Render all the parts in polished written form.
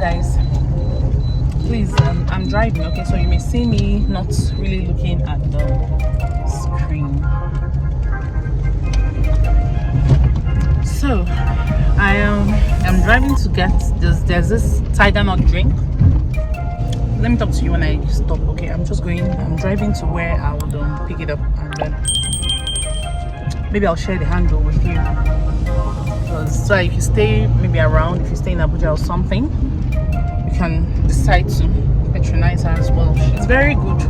guys, please, I'm driving, okay, so you may see me not really looking at the screen. So I'm driving to get there's this tiger nut drink. Let me talk to you when I stop, okay? I'm driving to where I would pick it up, and then maybe I'll share the handle with you. So if you stay maybe around, if you stay in Abuja or something, you can decide to patronize her as well. It's very good.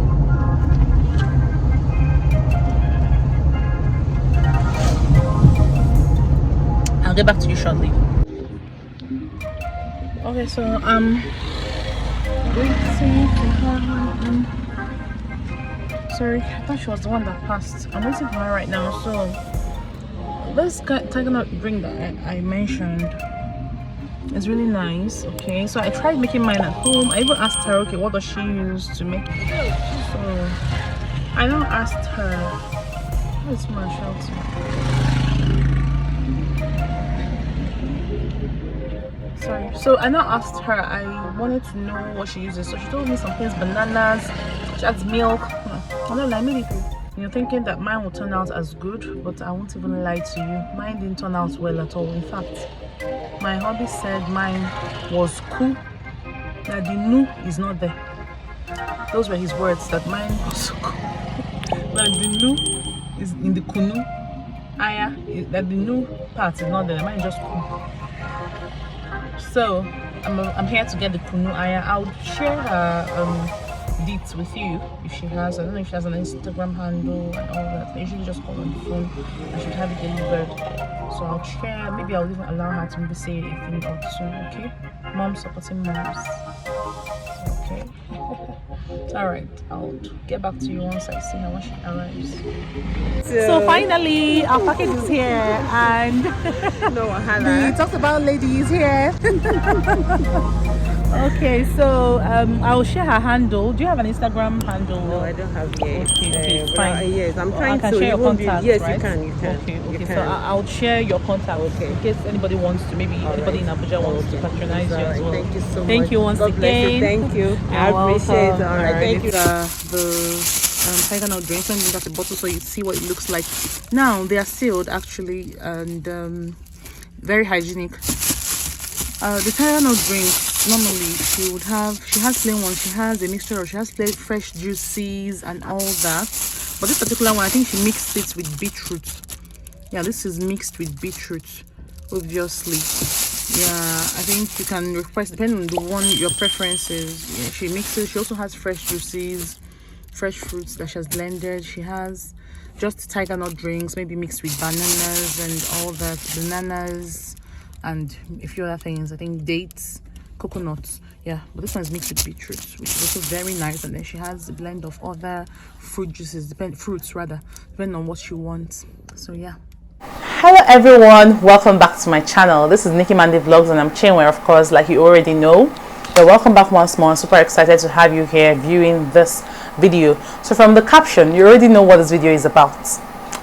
I'll get back to you shortly. Okay, so waiting for her. Sorry, I thought she was the one that passed. I'm waiting for her right now. So this tiger nut drink that I mentioned is really nice. Okay, so I tried making mine at home. I even asked her, okay, what does she use to make it? So I now asked her, where's my shelter? Sorry. So I now asked her, I wanted to know what she uses. So she told me some things, bananas, she adds milk. I made it. You're thinking that mine will turn out as good, but I won't even lie to you. Mine didn't turn out well at all. In fact, my hubby said mine was cool, that the nu is not there. Those were his words, that mine was cool. That the nu is in the kunu. Aya, that the nu part is not there. Mine is just cool. So I'm here to get the kunu aya. I'll share her deets with you if she has. I don't know if she has an Instagram handle and all that. I usually just call on the phone. I should have it delivered. So I'll share. Maybe I'll even allow her to maybe say a thing or two. Okay, mom supporting moms. Okay. Alright, I'll get back to you once I see her when she arrives. So finally, our package is here, and we talked about ladies here. Okay, so I'll share her handle. Do you have an Instagram handle? No, I don't have yet. Okay, it's fine. Yes, I'm trying to. Share your contact, yes, right? you can. Okay. So I'll share your contact. Okay. In case anybody wants to, maybe anybody in Abuja wants to patronize you as well. Thank you so much. Thank you once again. Thank you. I appreciate it. All right. Thank you. The tiger nut drink. Let me look at the bottle so you see what it looks like. Now they are sealed actually, and very hygienic. The tiger nut drink, normally she has plain one, she has a mixture of, she has plain fresh juices and all that, but this particular one I think she mixed it with beetroot. Yeah, this is mixed with beetroot, obviously. Yeah, I think you can request depending on the one your preferences. Yeah, she mixes. She also has fresh juices, fresh fruits that she has blended. She has just tiger nut drinks, maybe mixed with bananas and all that, bananas and a few other things. I think dates, coconuts. Yeah, but this one is mixed with beetroot, which is also very nice. And then she has a blend of other fruit juices, fruits rather, depending on what you want. So yeah. Hello everyone, welcome back to my channel. This is Nikki Mandy Vlogs, and I'm Chinwe, of course, like you already know. But welcome back once more. I'm super excited to have you here viewing this video. So from the caption, you already know what this video is about.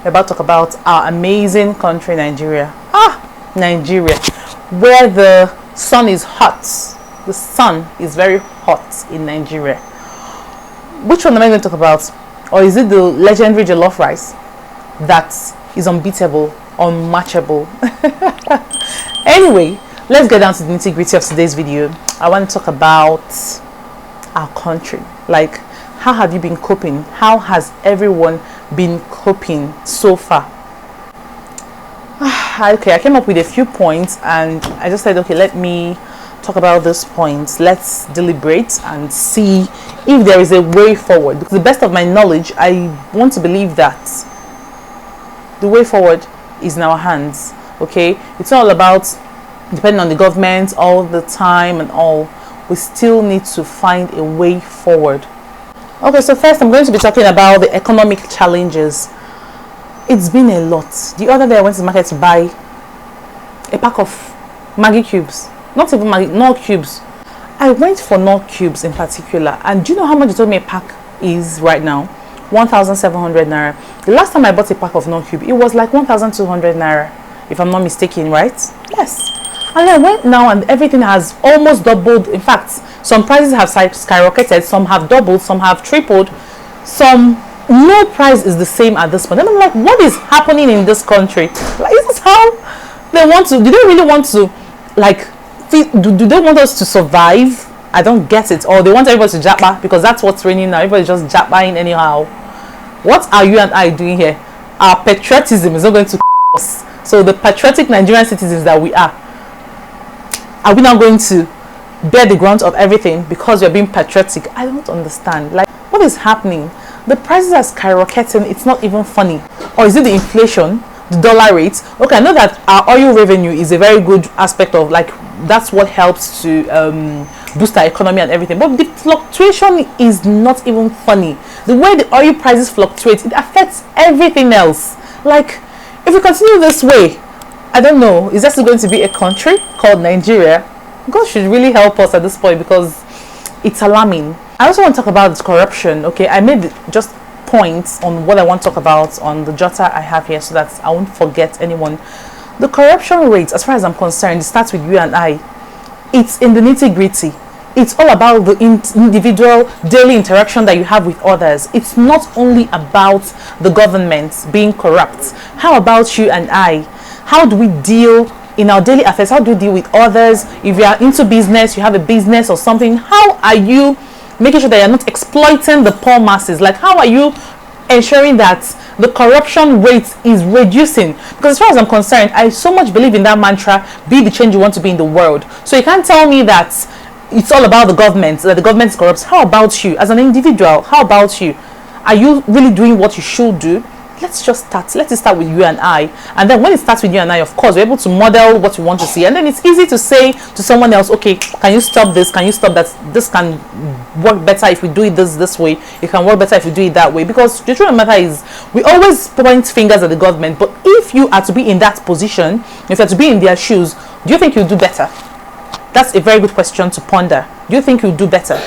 We're about to talk about our amazing country, Nigeria. Nigeria, where the sun is hot. The sun is very hot in Nigeria. Which one am I going to talk about? Or is it the legendary jollof rice that is unbeatable, unmatchable? Anyway, let's get down to the nitty-gritty of today's video. I want to talk about our country. Like, how have you been coping? How has everyone been coping so far? Okay, I came up with a few points and I just said, okay, let me talk about these points. Let's deliberate and see if there is a way forward. To the best of my knowledge, I want to believe that the way forward is in our hands. Okay, it's all about depending on the government all the time and all. We still need to find a way forward. Okay, so first I'm going to be talking about the economic challenges. It's been a lot. The other day I went to the market to buy a pack of Maggi cubes. Not even Maggi, Knorr cubes. I went for Knorr cubes in particular. And do you know how much you told me a pack is right now? 1,700 naira. The last time I bought a pack of Knorr cube, it was like 1,200 naira, if I'm not mistaken, right? Yes. And I went now and everything has almost doubled. In fact, some prices have skyrocketed, some have doubled, some have tripled, some no price is the same at this point. And I'm like, what is happening in this country? Like, is this how they want to? Do they really want to, like, do they want us to survive? I don't get it. Or they want everybody to japa, because that's what's raining now. Everybody's just japaing anyhow. What are you and I doing here? Our patriotism is not going to us. So the patriotic Nigerian citizens that we are we now going to bear the brunt of everything because we're being patriotic? I don't understand. Like, what is happening? The prices are skyrocketing. It's not even funny. Or is it the inflation, the dollar rate? Okay, I know that our oil revenue is a very good aspect of, like, that's what helps to boost our economy and everything, but the fluctuation is not even funny. The way the oil prices fluctuate, it affects everything else. Like, if we continue this way, I don't know, is there still going to be a country called Nigeria? God should really help us at this point, because it's alarming. I also want to talk about corruption. Okay, I made just points on what I want to talk about on the jotter I have here, so that I won't forget anyone. The corruption rate, as far as I'm concerned, it starts with you and I. It's in the nitty-gritty. It's all about the individual daily interaction that you have with others. It's not only about the government being corrupt. How about you and I? How do we deal in our daily affairs? How do we deal with others? If you are into business, you have a business or something, how are you making sure that you're not exploiting the poor masses? Like, how are you ensuring that the corruption rate is reducing? Because as far as I'm concerned, I so much believe in that mantra, be the change you want to be in the world. So you can't tell me that it's all about the government, that the government is corrupt. How about you as an individual? How about you? Are you really doing what you should do? Let's just start. Let it start with you and I. And then when it starts with you and I, of course, we're able to model what we want to see. And then it's easy to say to someone else, okay, can you stop this? Can you stop that? This can work better if we do it this way. It can work better if we do it that way. Because the truth of the matter is, we always point fingers at the government. But if you are to be in that position, if you are to be in their shoes, do you think you'll do better? That's a very good question to ponder. Do you think you'll do better?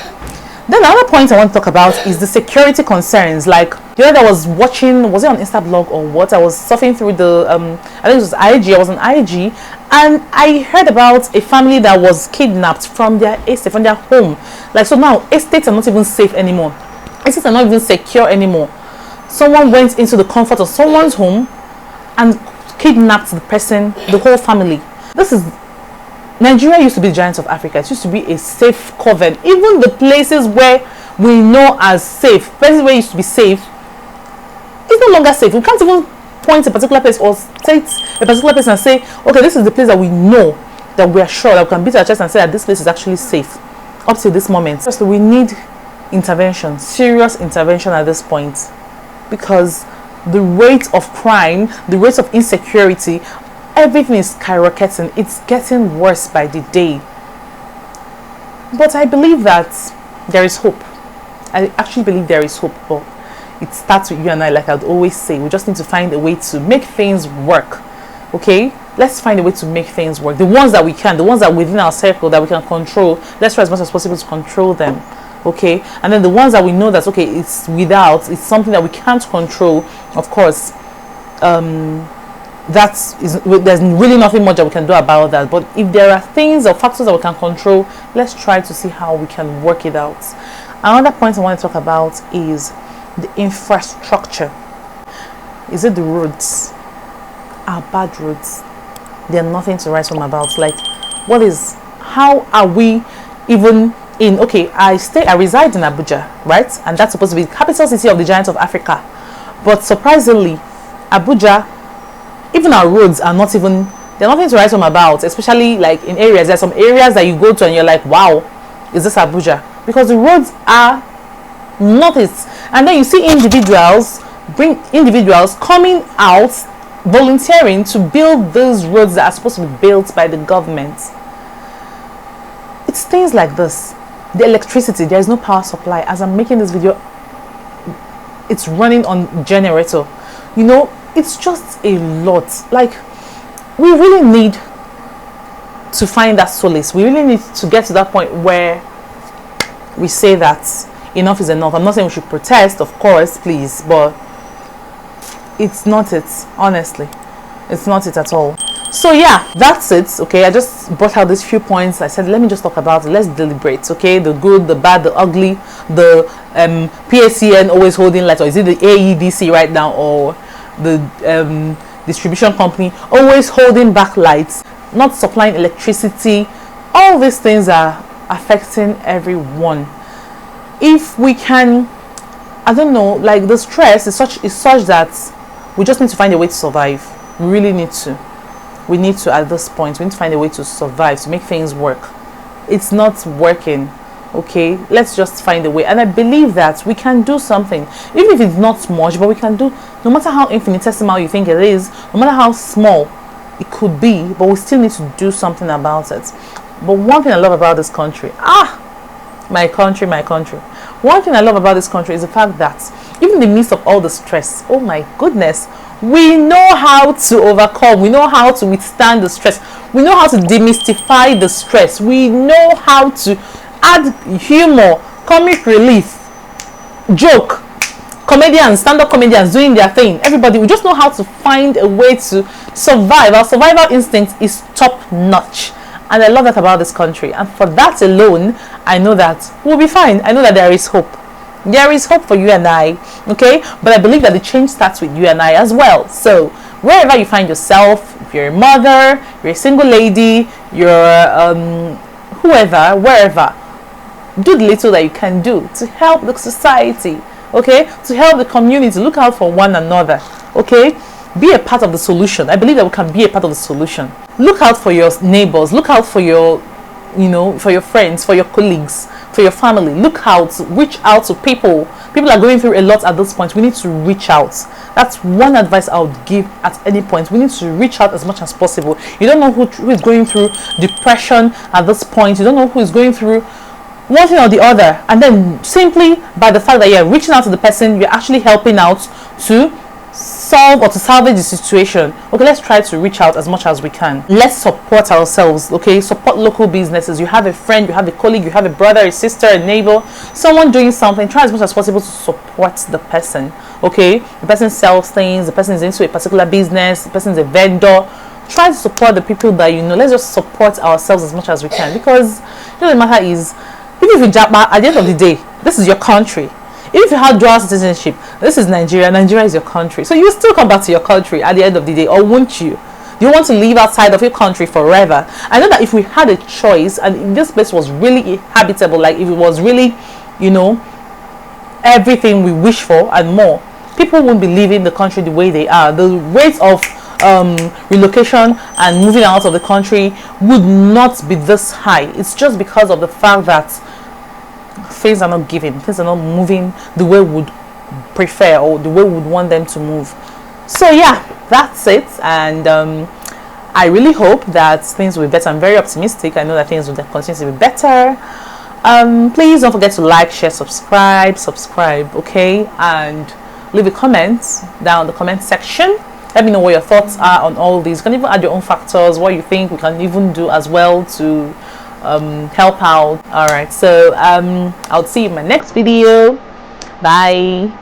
Then another point I want to talk about is the security concerns. Like, the other day I was watching, was it on Instablog or what? I was surfing through the I think it was IG. I was on IG, and I heard about a family that was kidnapped from their estate, from their home. Like, so now estates are not even safe anymore. Estates are not even secure anymore. Someone went into the comfort of someone's home and kidnapped the person, the whole family. This is Nigeria used to be the giant of Africa. It used to be a safe coven. Even the places where we know as safe, places where it used to be safe, it's no longer safe. We can't even point a particular place or state a particular place and say, okay, this is the place that we know, that we are sure, that we can beat our chest and say that this place is actually safe. Up to this moment, firstly, we need intervention, serious intervention at this point, because the rate of crime, the rate of insecurity, everything is skyrocketing. It's getting worse by the day. But I believe that there is hope. I actually believe there is hope. But it starts with you and I, like I'd always say. We just need to find a way to make things work. Okay? Let's find a way to make things work. The ones that we can, the ones that are within our circle that we can control, let's try as much as possible to control them. Okay? And then the ones that we know that, okay, it's something that we can't control, of course, there's really nothing much that we can do about that. But if there are things or factors that we can control, let's try to see how we can work it out. Another point I want to talk about is the infrastructure. Is it the roads? Our bad roads, they're nothing to write home about. Like, how are we even in, okay, I reside in Abuja, right? And that's supposed to be the capital city of the giant of Africa. But surprisingly, Abuja, even our roads are not even, they're nothing to write home about, especially like in areas. There's some areas that you go to and you're like, wow, is this Abuja? Because the roads are not it. And then you see individuals coming out volunteering to build those roads that are supposed to be built by the government. It's things like this. The electricity, there is no power supply. As I'm making this video, it's running on generator. You know, it's just a lot. Like, we really need to find that solace. We really need to get to that point where we say that enough is enough. I'm not saying we should protest, of course, please, but it's not it. Honestly, it's not it at all. So yeah, that's it. Okay, I just brought out these few points. I said let me just talk about it. Let's deliberate. Okay, the good, the bad, the ugly, the PACN always holding lights, or is it the AEDC right now, or the distribution company always holding back lights, not supplying electricity? All these things are affecting everyone. If we can, I don't know, like the stress is such that we just need to find a way to survive. We really need to. We need to, at this point, we need to find a way to survive, to make things work. It's not working. Okay, let's just find a way. And I believe that we can do something, even if it's not much, but we can do, no matter how infinitesimal you think it is, no matter how small it could be, but we still need to do something about it. But one thing I love about this country, my country, one thing I love about this country is the fact that even in the midst of all the stress, oh my goodness, we know how to overcome, we know how to withstand the stress, we know how to demystify the stress, we know how to add humor, comic relief, joke, comedians, stand-up comedians doing their thing. Everybody, we just know how to find a way to survive. Our survival instinct is top notch, and I love that about this country. And for that alone, I know that we'll be fine. I know that there is hope. There is hope for you and I, okay? But I believe that the change starts with you and I as well. So wherever you find yourself, if you're a mother, you're a single lady, you're whoever, wherever, do the little that you can do to help the society, okay? To help the community. Look out for one another, okay? Be a part of the solution. I believe that we can be a part of the solution. Look out for your neighbors. Look out for your, for your friends, for your colleagues, for your family. Look out, reach out to people. People are going through a lot at this point. We need to reach out. That's one advice I would give at any point. We need to reach out as much as possible. You don't know who is going through depression at this point. You don't know who is going through one thing or the other. And then simply by the fact that you're reaching out to the person, you're actually helping out to solve or to salvage the situation. Okay, let's try to reach out as much as we can. Let's support ourselves, okay? Support local businesses. You have a friend, you have a colleague, you have a brother, a sister, a neighbor, someone doing something. Try as much as possible to support the person, okay? The person sells things, the person is into a particular business, the person is a vendor. Try to support the people that you know. Let's just support ourselves as much as we can, because the matter is, even if you jump at the end of the day, this is your country. Even if you have dual citizenship, this is Nigeria. Nigeria is your country. So you will still come back to your country at the end of the day, or won't you? Do you want to live outside of your country forever? I know that if we had a choice, and if this place was really habitable, like if it was really, everything we wish for and more, people won't be leaving the country the way they are. The rate of relocation and moving out of the country would not be this high. It's just because of the fact that things are not giving, things are not moving the way we would prefer, or the way we would want them to move. So yeah, that's it. And I really hope that things will be better. I'm very optimistic. I know that things will continue to be better. Please don't forget to like, share, subscribe, okay? And leave a comment down in the comment section. Let me know what your thoughts are on all these. You can even add your own factors, what you think we can even do as well to help out. All right, so I'll see you in my next video. Bye.